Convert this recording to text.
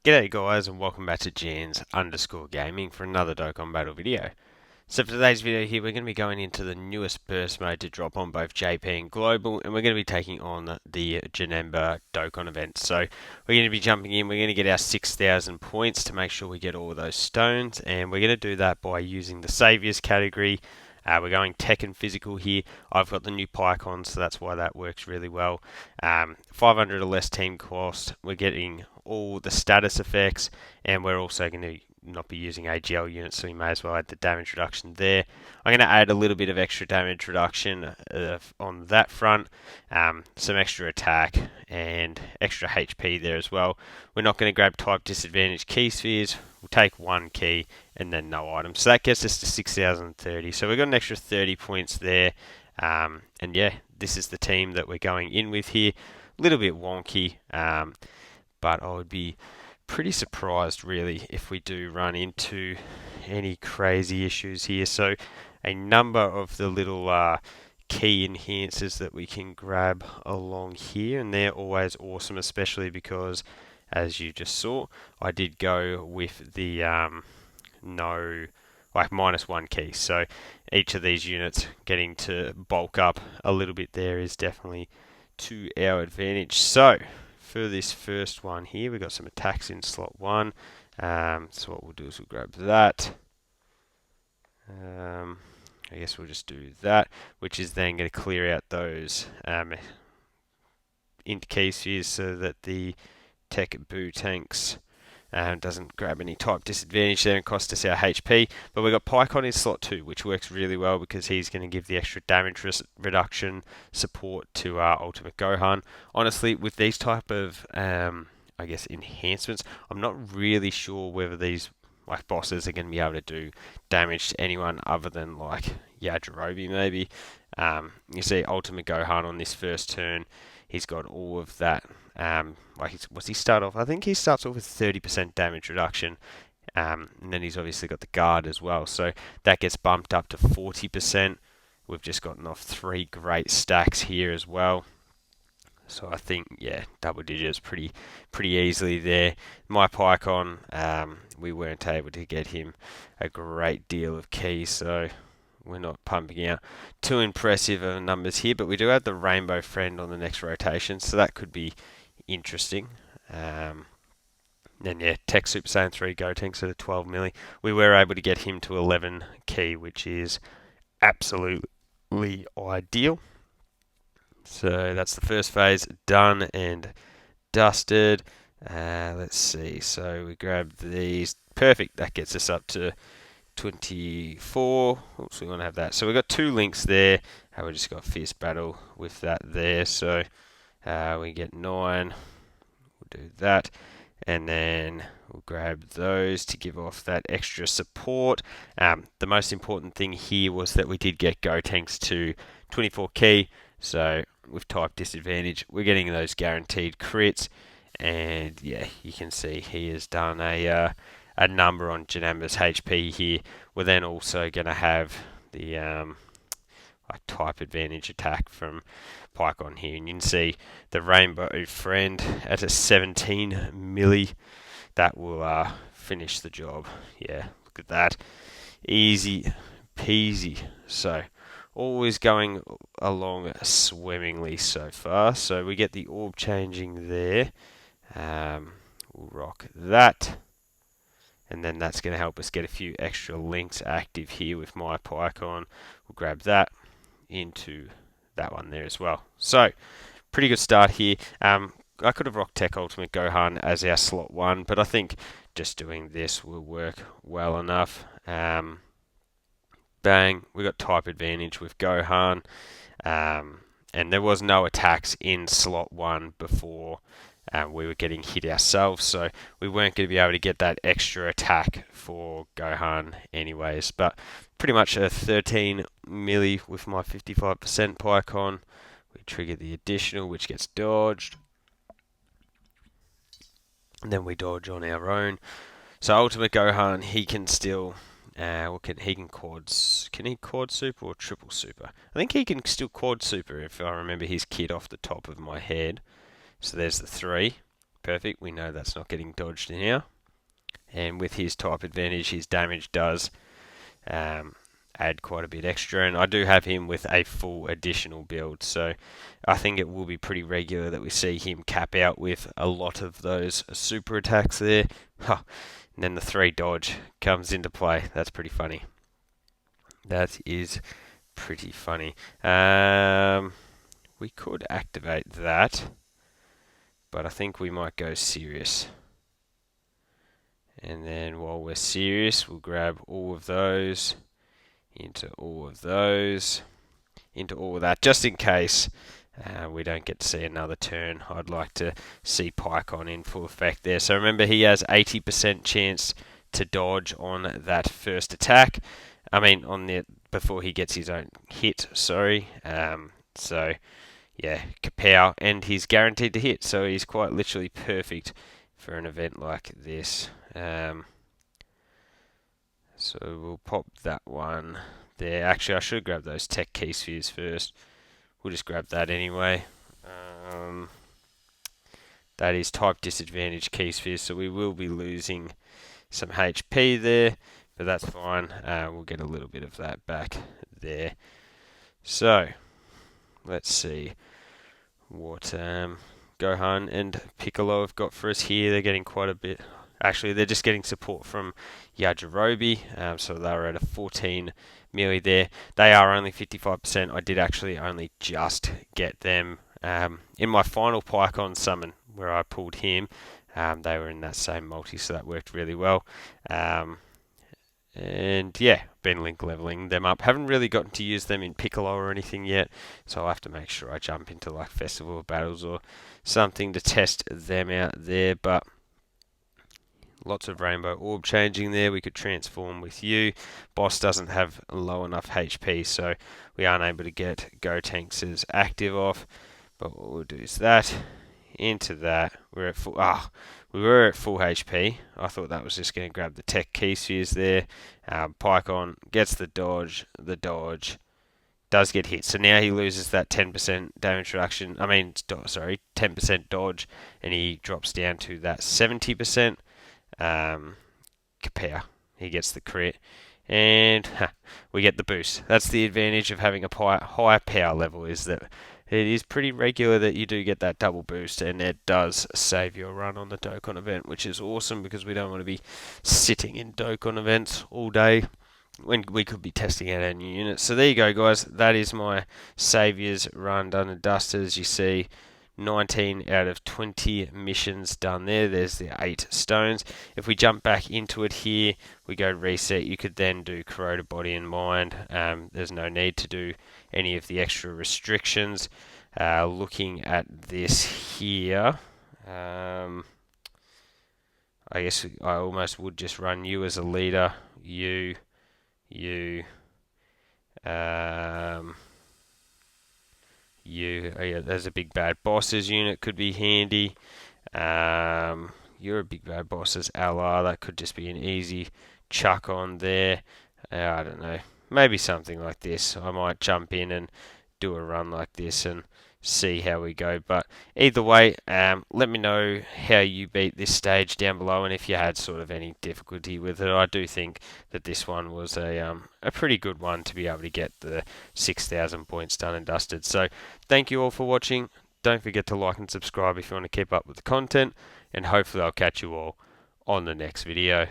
G'day guys and welcome back to Jans_Gaming for another Dokkan Battle video. So for today's video here we're going to be going into the newest burst mode to drop on both JP and Global, and we're going to be taking on the Janemba Dokkan event. So we're going to be jumping in, we're going to get our 6,000 points to make sure we get all of those stones, and we're going to do that by using the Saviors category. We're going tech and physical here. I've got the new Pycon, so that's why that works really well. 500 or less team cost. We're getting all the status effects, and we're also going to not be using AGL units, so we may as well add the damage reduction there. I'm going to add a little bit of extra damage reduction on that front, some extra attack and extra HP there as well. We're not going to grab type disadvantage key spheres. We'll take one key and then no items. So that gets us to 6,030. So we've got an extra 30 points there. And yeah, this is the team that we're going in with here. A little bit wonky, but I would be pretty surprised really if we do run into any crazy issues here. So a number of the little key enhancers that we can grab along here, and they're always awesome, especially because, as you just saw, I did go with the no, like -1 key. So each of these units getting to bulk up a little bit there is definitely to our advantage. So for this first one here, we've got some attacks in slot 1. So what we'll do is we'll grab that. I guess we'll just do that, which is then going to clear out those int key spheres so that the Tech Boo tanks doesn't grab any type disadvantage there and cost us our HP. But we've got Pycon in slot 2, which works really well because he's going to give the extra damage reduction support to our Ultimate Gohan. Honestly, with these type of, I guess, enhancements, I'm not really sure whether these like bosses are going to be able to do damage to anyone other than like Yajirobe maybe. You see Ultimate Gohan on this first turn, he's got all of that. What's he start off? I think he starts off with 30% damage reduction, and then he's obviously got the guard as well, so that gets bumped up to 40%. We've just gotten off 3 great stacks here as well. So I think, yeah, double digits pretty easily there. My Pycon, we weren't able to get him a great deal of keys, so we're not pumping out too impressive of numbers here, but we do have the Rainbow Friend on the next rotation, so that could be interesting. Then yeah, Tech Super Saiyan 3 Gotenks at a 12 milli. We were able to get him to 11 key, which is absolutely ideal. So that's the first phase done and dusted. Let's see. So we grab these. Perfect. That gets us up to 24. Oops, we want to have that. So we've got 2 links there. We just got Fierce Battle with that there. So we get 9. We'll do that. And then we'll grab those to give off that extra support. The most important thing here was that we did get Gotenks to 24 key. So with type disadvantage, we're getting those guaranteed crits. And yeah, you can see he has done a number on Janemba's HP here. We're then also going to have the like type advantage attack from Pycon here, and you can see the Rainbow Friend at a 17 milli. That will finish the job. Yeah, look at that, easy peasy. So always going along swimmingly so far. So we get the orb changing there. We'll rock that. And then that's going to help us get a few extra links active here with my Pycon. We'll grab that into that one there as well. So, pretty good start here. I could have rocked Tech Ultimate Gohan as our slot 1, but I think just doing this will work well enough. Bang, we got type advantage with Gohan. And there was no attacks in slot 1 before we were getting hit ourselves, so we weren't going to be able to get that extra attack for Gohan anyways. But pretty much a 13 milli with my 55% Pycon. We trigger the additional, which gets dodged. And then we dodge on our own. So Ultimate Gohan, he can still... he can quad super or triple super? I think he can still quad super if I remember his kit off the top of my head. So there's the 3. Perfect, we know that's not getting dodged now. And with his type advantage, his damage does add quite a bit extra. And I do have him with a full additional build, so I think it will be pretty regular that we see him cap out with a lot of those super attacks there. And then the 3 dodge comes into play. That's pretty funny. That is pretty funny. We could activate that, but I think we might go serious. And then while we're serious, we'll grab all of those, into all of those, into all of that, just in case we don't get to see another turn. I'd like to see Pycon in full effect there. So remember, he has 80% chance to dodge on that first attack. I mean, before he gets his own hit, sorry. So yeah, Kapow, and he's guaranteed to hit, so he's quite literally perfect for an event like this. So we'll pop that one there. Actually, I should grab those tech key spheres first. We'll just grab that anyway. That is type disadvantage key spheres, so we will be losing some HP there, but that's fine. We'll get a little bit of that back there. So let's see what Gohan and Piccolo have got for us here. They're getting quite a bit. Actually, they're just getting support from Yajirobe, so they're at a 14 melee there. They are only 55%. I did actually only just get them in my final Pycon summon where I pulled him. They were in that same multi, so that worked really well. And yeah, been link leveling them up. Haven't really gotten to use them in Piccolo or anything yet, so I'll have to make sure I jump into like Festival of Battles or something to test them out there. But lots of rainbow orb changing there. We could transform with you. Boss doesn't have low enough HP, so we aren't able to get Gotenks' active off. But what we'll do is that into that. We're at full. We were at full HP. I thought that was just going to grab the tech key spheres there. Pycon gets the dodge. The dodge does get hit. So now he loses that 10% damage reduction. 10% dodge, and he drops down to that 70%. Kapow. He gets the crit. And we get the boost. That's the advantage of having a higher power level, is that it is pretty regular that you do get that double boost, and it does save your run on the Dokkan event, which is awesome because we don't want to be sitting in Dokkan events all day when we could be testing out our new units. So there you go, guys. That is my Saviors run done and dusted. As you see, 19 out of 20 missions done there. There's the 8 stones. If we jump back into it here, we go reset. You could then do Corroded Body and Mind. There's no need to do any of the extra restrictions. Looking at this here, I guess I almost would just run you as a leader. You. There's a big bad bosses unit, could be handy. You're a big bad boss as LR, that could just be an easy chuck on there. I don't know, maybe something like this. I might jump in and do a run like this and see how we go. But either way, let me know how you beat this stage down below, and if you had sort of any difficulty with it. I do think that this one was a pretty good one to be able to get the 6,000 points done and dusted. So thank you all for watching. Don't forget to like and subscribe if you want to keep up with the content, and hopefully I'll catch you all on the next video.